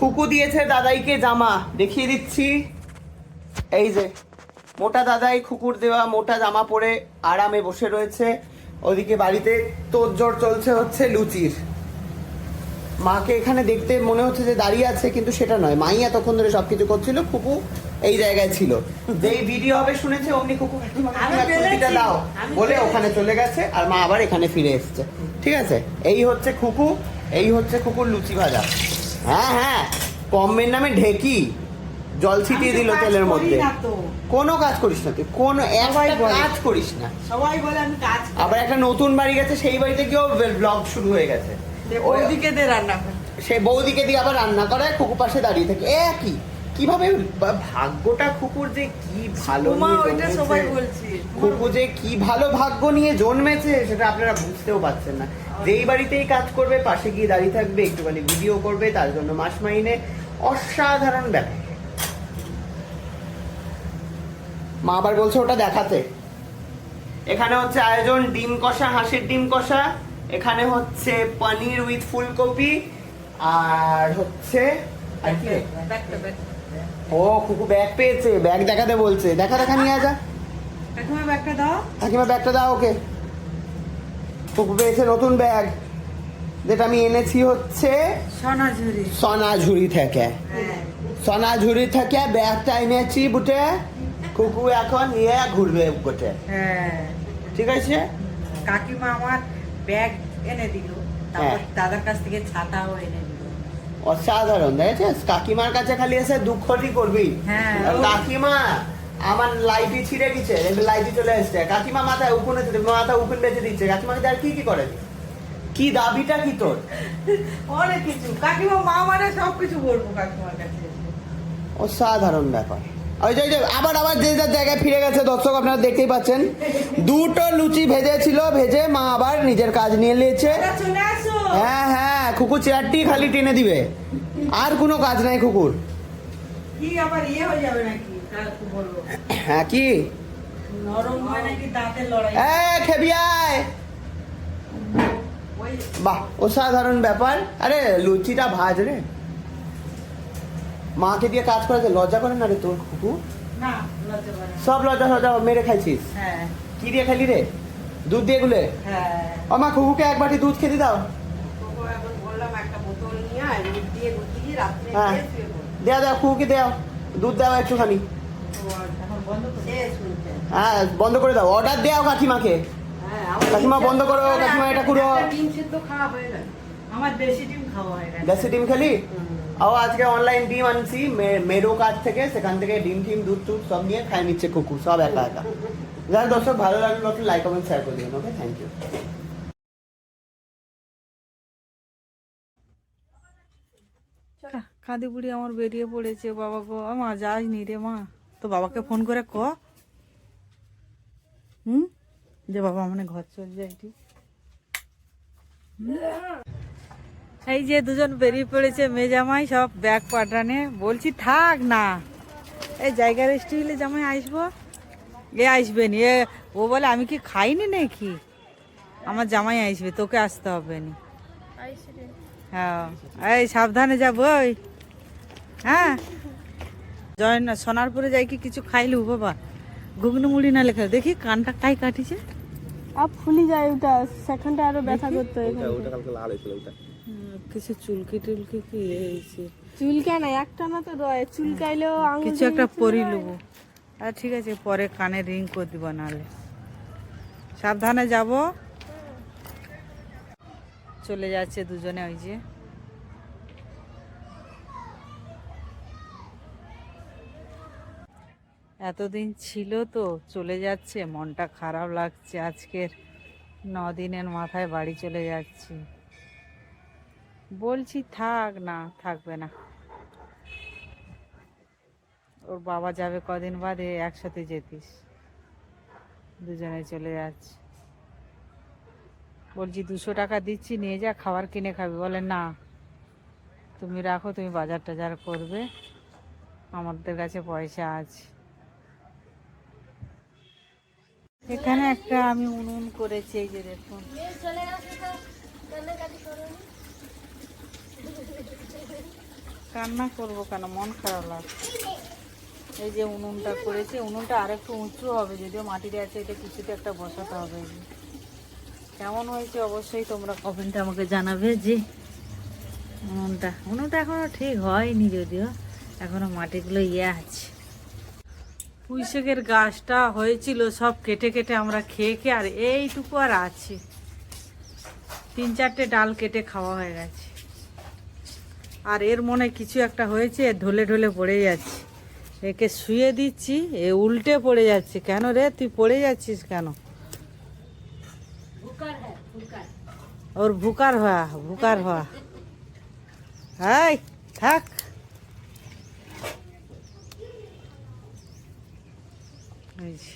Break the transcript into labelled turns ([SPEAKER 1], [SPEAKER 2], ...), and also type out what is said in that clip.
[SPEAKER 1] খুকু দিয়েছে দাদাইকে জামা, দেখিয়ে দিচ্ছি। এই যে মোটা দাদাই খুকুর দেওয়া মোটা জামা পরে আরামে বসে রয়েছে। ওদিকে বাড়িতে তোড়জোড় চলছে হচ্ছে লুচির। মাকে এখানে দেখতে মনে হচ্ছে যে দাঁড়িয়ে আছে, কিন্তু সেটা নয়, মাই এতক্ষণ ধরে সবকিছু করছিল, খুকু এই জায়গায় ছিল। যেই ভিডিও হবে শুনেছে অমনি খুকু লুচিটা দাও বলে ওখানে চলে গেছে, আর মা আবার এখানে ফিরে এসছে। ঠিক আছে, এই হচ্ছে খুকু, এই হচ্ছে খুকুর লুচি ভাজা। হ্যাঁ হ্যাঁ, পম্মের নামে ঢেকি, জল ছিটিয়ে দিল তেলের মধ্যে। কোনো কাজ করিস না তুই, কোনো একটা কাজ করিস না।
[SPEAKER 2] সবাই বলে আমি কাজ,
[SPEAKER 1] আবার একটা নতুন বাড়ি গেছে, সেই বাড়িতে গিয়েও ব্লগ শুরু হয়ে গেছে।
[SPEAKER 2] ওইদিকে দিয়ে রান্না করে,
[SPEAKER 1] সে বৌদিকে দিয়ে আবার রান্না করে, খুকু পাশে দাঁড়িয়ে থাকে। একই কিভাবে ভাগ্যটা খুকুর যে কি ভালো,
[SPEAKER 2] ওইটা সবাই বলছে
[SPEAKER 1] খুকু যে কি ভালো ভাগ্য নিয়ে জন্মেছে সেটা আপনারা বুঝতেও পারছেন না। যেই বাড়িতেই কাজ করবে পাশে গিয়ে দাঁড়িয়ে থাকবে, একটুখানি ভিডিও করবে, তার জন্য মাস মাইনে। অসাধারণ ব্যাপার। মা আবার বলছে ওটা দেখাতে। এখানে হচ্ছে আয়োজন ডিম কষা, হাঁসের ডিম কষা। এখানে হচ্ছে পনির উইথ ফুলকপি, আর হচ্ছে ও খুকু ব্যাগ পেয়েছে, ব্যাগ দেখাতে বলছে। দেখা নিয়ে যা।
[SPEAKER 2] কাকিমা ব্যাগটা দাও,
[SPEAKER 1] কাকিমা ব্যাগটা দাও ওকে। খুকু পেয়েছে নতুন ব্যাগ, যেটা আমি এনেছি হচ্ছে সোনাঝুরি থেকে। সোনাঝুরি থেকে ব্যাগটা এনেছি বুটে। খুকু এখন নিয়ে ঘুরবে গোটে। ঠিক আছে,
[SPEAKER 2] কাকিমা আমার ব্যাগ এনে দিল, তারপর দাদার কাছ থেকে ছাতাও এনে দিল।
[SPEAKER 1] অসাধারণ, দেখেছিস? কাকিমার কাছে খালি এসে দুঃখটি করবি। কাকিমা আমার লাইটি ছিঁড়ে গেছে, লাইটি চলে এসছে, কাকিমা মাথায় উকুনে মাথা উকুন বেঁচে দিচ্ছে। কাকিমাকে আর কি করে, কি দাবিটা কি তোর?
[SPEAKER 2] অনেক কিছু। কাকিমা মা মানে সবকিছু বলবো কাকিমার কাছে।
[SPEAKER 1] অসাধারণ ব্যাপার। ওই যে আবার যে যার জায়গায় ফিরে গেছে দর্শক, আপনারা দেখতেই পাচ্ছেন। দুটো লুচি ভেজেছিল, ভেজে মা আবার নিজের কাজ নিয়ে নিয়েছে। হ্যাঁ হ্যাঁ, খুকু চেয়ারটি খালি টেনে দিবে, আর কোনো কাজ নাই খুকুর।
[SPEAKER 2] কি আবার ইয়ে হয়ে যাবে নাকি?
[SPEAKER 1] হ্যাঁ কি
[SPEAKER 2] নরম হয় নাকি দাঁতের লড়াই?
[SPEAKER 1] খেবিয়ায় বাহ, অসাধারণ ব্যাপার। আরে লুচিটা ভাজ রে, মাকে দিয়ে কাজ করাতে লজ্জা করে না রে তোর খুকু?
[SPEAKER 2] না, লজ্জা করে না।
[SPEAKER 1] সব লজ্জা মেরে খাইছিস।
[SPEAKER 2] হ্যাঁ।
[SPEAKER 1] কি দিয়ে খালি রে? দুধ দিয়ে গুলে?
[SPEAKER 2] হ্যাঁ।
[SPEAKER 1] আমা খুকুকে এক বাটি দুধ খেতে দাও।
[SPEAKER 2] এখন বললাম একটা বোতল নিয়ে আয়, দুধ দিয়ে লুচি দিয়ে রাত্রে
[SPEAKER 1] হ্যাঁ,
[SPEAKER 2] খেয়ে শুয়ে পড়ো।
[SPEAKER 1] দেও খুকুকে দেও, দুধ দাও একটুখানি।
[SPEAKER 2] এখন বন্ধ করে শুনছে।
[SPEAKER 1] হ্যাঁ বন্ধ করে দাও, অর্ডার দেও কাকিমাকে। কাকিমা বন্ধ করো, কাকিমা এটা করো।
[SPEAKER 2] ডিম সিদ্ধ খাওয়া হয়ে গেল, আমার দেশি ডিম খাওয়া হয়ে গেল।
[SPEAKER 1] দেশি ডিম খেলি? আজকে অনলাইন ডিম আনছি মেরো কাছ থেকে, সেখান থেকে ডিম টিম দুধ টুধ সব নিয়ে খাই নিচ্ছে কুকুর, সব একা একা। যারা দর্শক ভালো লাগলো লাইক কমেন্ট শেয়ার করে দিবেন। ওকে, থ্যাংক ইউ।
[SPEAKER 2] কাঁদি বুড়ি আমার বেরিয়ে পড়েছে। বাবা গো, মা যাসনি রে মা, তো বাবাকে ফোন করে ক যে বাবা মানে ঘর চল যায়। এই যে দুজন বেরিয়ে পড়েছে মেজামাই, সব ব্যাগ পাঠানে। বলছি থাক না, এই জায়গা রেস্টি হলে জামাই আসবো, এ আসবে নি। ও বলে আমি কি খাইনি নাকি, আমার জামাই আসবে, তোকে আসতে হবে নি। হ্যাঁ, এই সাবধানে যাবো। হ্যাঁ, সোনারপুরে যাই কি কিছু খাইলু বাবা? ঘুগনি মুড়ি না লেখা, দেখি কানটা কাই কাটিছে,
[SPEAKER 3] ফুলি যায় ওটা, সেখানটা আরো ব্যথা করতে হয়।
[SPEAKER 2] কিছু চুলকি টুলকি কি হয়েছে?
[SPEAKER 3] চুলকা না, একটা না তো রয়, চুলকাইলেও
[SPEAKER 2] কিছু একটা পরি লুবো। আর ঠিক আছে, পরে কানে রিং করে দিব, নাহলে। সাবধানে যাব। চলে যাচ্ছে দুজনে, ওই যে এতদিন ছিল তো চলে যাচ্ছে, মনটা খারাপ লাগছে। আজকের 9 দিনের মাথায় বাড়ি চলে যাচ্ছি। বলছি থাক না, থাকবে না। ওর বাবা যাবে কদিন বাদে, একসাথে যেতিস, দুজনে চলে যাচ্ছে। বলছি 200 টাকা দিচ্ছি, নিয়ে যা, খাবার কিনে খাবি। বলে না, তুমি রাখো, তুমি বাজার টাজার করবে, আমাদের কাছে পয়সা আছে। এখানে একটা আমি উনুন করেছি, এই যে দেখুন। কান্না করবো কেন, মন খারাপ লাগছে। এই যে উনুনটা করেছে, উনুনটা আর একটু উঁচু হবে, যদিও মাটিতে আছে, এটা কিছুতে একটা বসাতে হবে। এই যে। কেমন হয়েছে অবশ্যই তোমরা কমেন্টে আমাকে জানাবে। যে উনুনটা এখনো ঠিক হয়নি, যদিও এখনো মাটিগুলো আছে। পুঁইশাকের গাছটা হয়েছিল, সব কেটে কেটে আমরা খেয়ে খেয়ে আর এইটুকু আর আছে। 3-4টে ডাল কেটে খাওয়া হয়ে গেছে। আর এর মনে কিছু একটা হয়েছে, ঢলে ঢলে পড়ে যাচ্ছে। একে শুয়ে দিচ্ছি, এ উল্টে পড়ে যাচ্ছে। কেন রে, তুই পড়ে যাচ্ছিস কেন? ওর ভুকার হওয়া। হাই থাক। এই যে।